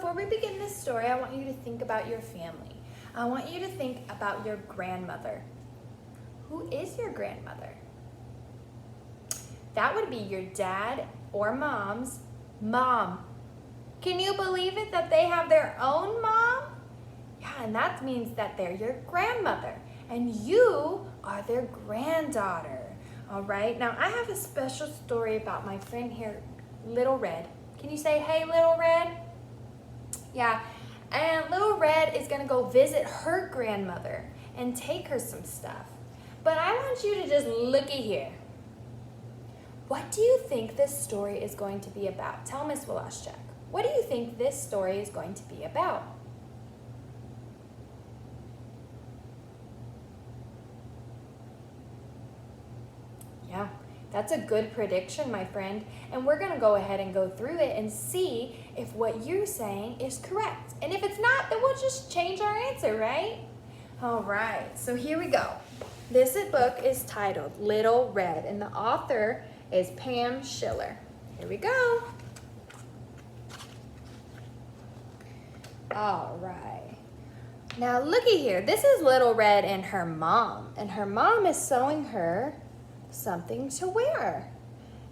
before we begin this story, I want you to think about your family. I want you to think about your grandmother. Who is your grandmother? That would be your dad or mom's mom. Can you believe it that they have their own mom? Yeah, and that means that they're your grandmother and you are their granddaughter. All right, now I have a special story about my friend here, Little Red. Can you say, hey, Little Red? Yeah, and Little Red is gonna go visit her grandmother and take her some stuff. But I want you to just looky here. What do you think this story is going to be about? Tell Miss Woloschuk. What do you think this story is going to be about? Yeah, that's a good prediction, my friend. And we're going to go ahead and go through it and see if what you're saying is correct. And if it's not, then we'll just change our answer, right? All right, so here we go. This book is titled Little Red, and the author is Pam Schiller. Here we go. All right. Now looky here. This is Little Red and her mom. And her mom is sewing her something to wear.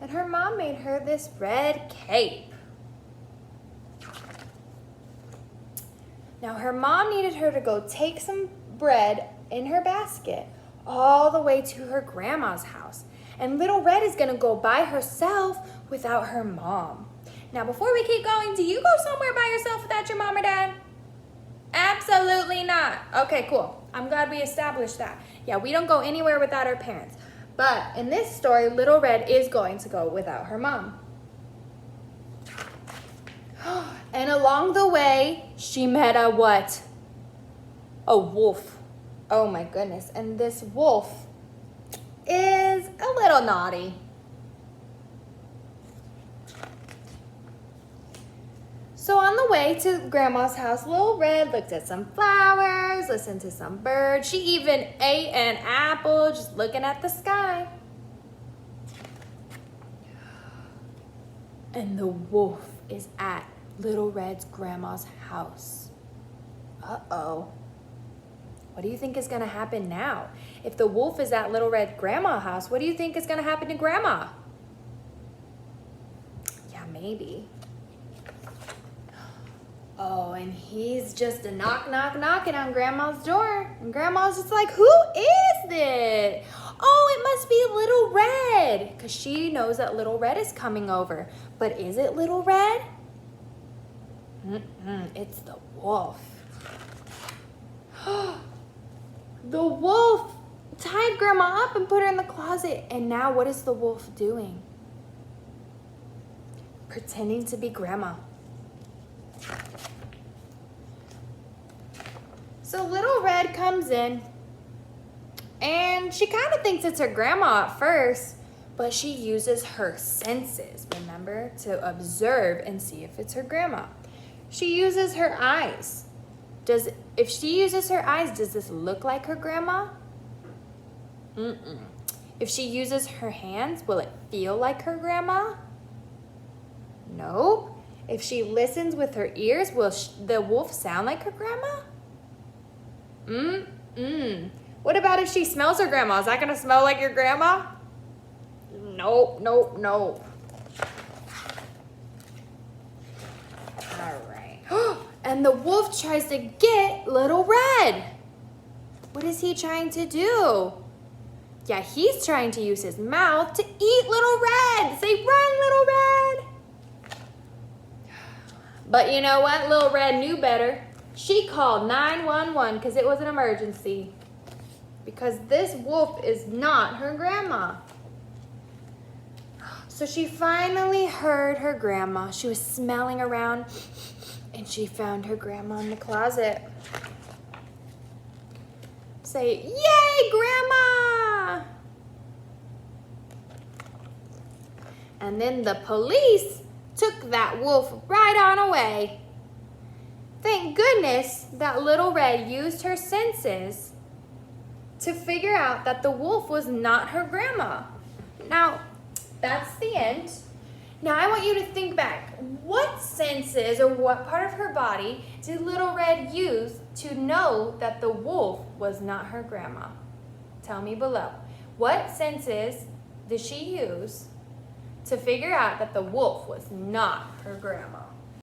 And her mom made her this red cape. Now her mom needed her to go take some bread in her basket all the way to her grandma's house. And Little Red is gonna go by herself without her mom. Now before we keep going, do you go somewhere by yourself without your mom or dad? Absolutely not. Okay, cool. I'm glad we established that. Yeah, we don't go anywhere without our parents. But in this story, Little Red is going to go without her mom. And along the way, she met a what? A wolf. Oh my goodness. And this wolf is a little naughty. So on the way to Grandma's house, Little Red looked at some flowers, listened to some birds. She even ate an apple just looking at the sky. And the wolf is at Little Red's grandma's house. Uh-oh. What do you think is gonna happen now? If the wolf is at Little Red's grandma's house, what do you think is gonna happen to Grandma? Yeah, maybe. Oh, and he's just a knocking on Grandma's door. And Grandma's just like, who is it? Oh, it must be Little Red. Because she knows that Little Red is coming over. But is it Little Red? It's the wolf. The wolf tied Grandma up and put her in the closet. And now what is the wolf doing? Pretending to be Grandma. So Little Red comes in and she kind of thinks it's her grandma at first, but she uses her senses, remember, to observe and see if it's her grandma. She uses her eyes. If she uses her eyes, does this look like her grandma? If she uses her hands, will it feel like her grandma? Nope. If she listens with her ears, will the wolf sound like her grandma? What about if she smells her grandma? Is that gonna smell like your grandma? Nope. All right. And the wolf tries to get Little Red. What is he trying to do? Yeah, he's trying to use his mouth to eat Little Red. Say, run, Little Red. But you know what? Little Red knew better. She called 911 because it was an emergency. Because this wolf is not her grandma. So she finally heard her grandma. She was smelling around and she found her grandma in the closet. Say, yay, Grandma! And then the police took that wolf right on away. Thank goodness that Little Red used her senses to figure out that the wolf was not her grandma. Now, that's the end. Now I want you to think back. What senses or what part of her body did Little Red use to know that the wolf was not her grandma? Tell me below. What senses did she use to figure out that the wolf was not her grandma?